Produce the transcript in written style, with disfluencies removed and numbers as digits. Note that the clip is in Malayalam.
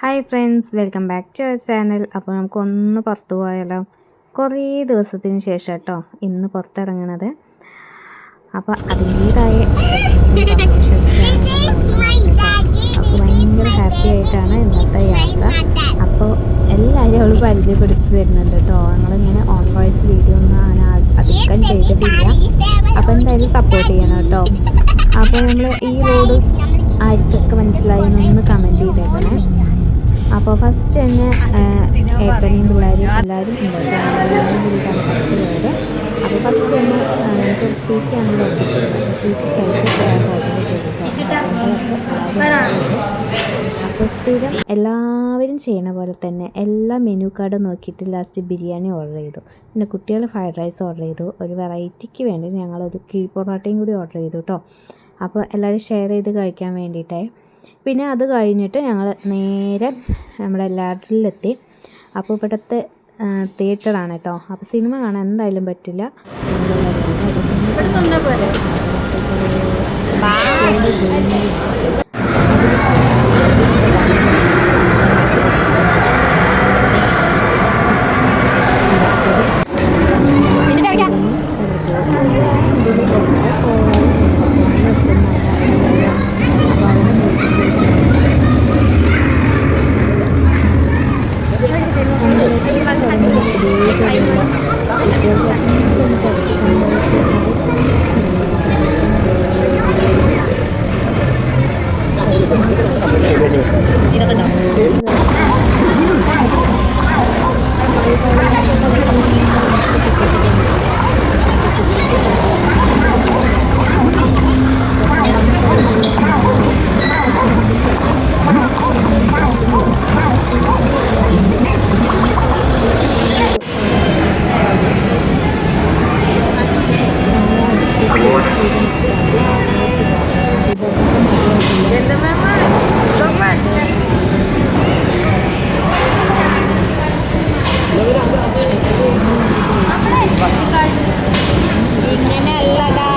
Hi friends, welcome back to our channel. അപ്പോൾ നമുക്കൊന്ന് പുറത്തു പോയാലോ? കുറേ ദിവസത്തിന് ശേഷം കേട്ടോ ഇന്ന് പുറത്തിറങ്ങണത്. അപ്പോൾ അതിൻ്റേതായ അപ്പോൾ ഭയങ്കര ഹാപ്പി ആയിട്ടാണ് ഇന്നത്തെ യാത്ര. അപ്പോൾ എല്ലാവരും അവൾ പരിചയപ്പെടുത്തി തരുന്നുണ്ട് കേട്ടോ. ഞങ്ങളിങ്ങനെ ഓൺ വോയിസ് വീഡിയോ ഒന്നും അങ്ങനെ അധികം ചെയ്തിട്ടില്ല. അപ്പോൾ എന്തായാലും സപ്പോർട്ട് ചെയ്യണം കേട്ടോ. അപ്പോൾ നമ്മൾ ഈ റോഡ് ആർക്കൊക്കെ മനസ്സിലായി എന്നൊന്ന് കമൻറ്റ് ചെയ്തേക്കണേ. അപ്പോൾ ഫസ്റ്റ് തന്നെ ഏട്ടനെയും പിള്ളേരും എല്ലാവരും ഉണ്ടായിരുന്നു. അപ്പോൾ ഫസ്റ്റ് തന്നെ തൊപ്പിക്കാണ് അപ്പോൾ സ്ഥിരം എല്ലാവരും ചെയ്യണ പോലെ തന്നെ എല്ലാ മെനു കാർഡ് നോക്കിയിട്ട് ലാസ്റ്റ് ബിരിയാണി ഓർഡർ ചെയ്തു. പിന്നെ കുട്ടികൾ ഫ്രൈഡ് റൈസ് ഓർഡർ ചെയ്തു. ഒരു വെറൈറ്റിക്ക് വേണ്ടി ഞങ്ങളൊരു കിഴി പൊറോട്ടയും കൂടി ഓർഡർ ചെയ്തു കേട്ടോ. അപ്പോൾ എല്ലാവരും ഷെയർ ചെയ്ത് കഴിക്കാൻ വേണ്ടിയിട്ടേ. പിന്നെ അത് കഴിഞ്ഞിട്ട് ഞങ്ങൾ നേരെ നമ്മുടെ ലാഡറിലെത്തി. അപ്പോൾ ഇവിടുത്തെ തിയേറ്ററാണ് കേട്ടോ. അപ്പോൾ സിനിമ കാണാൻ എന്തായാലും പറ്റില്ല. ഇങ്ങനെയല്ലടാ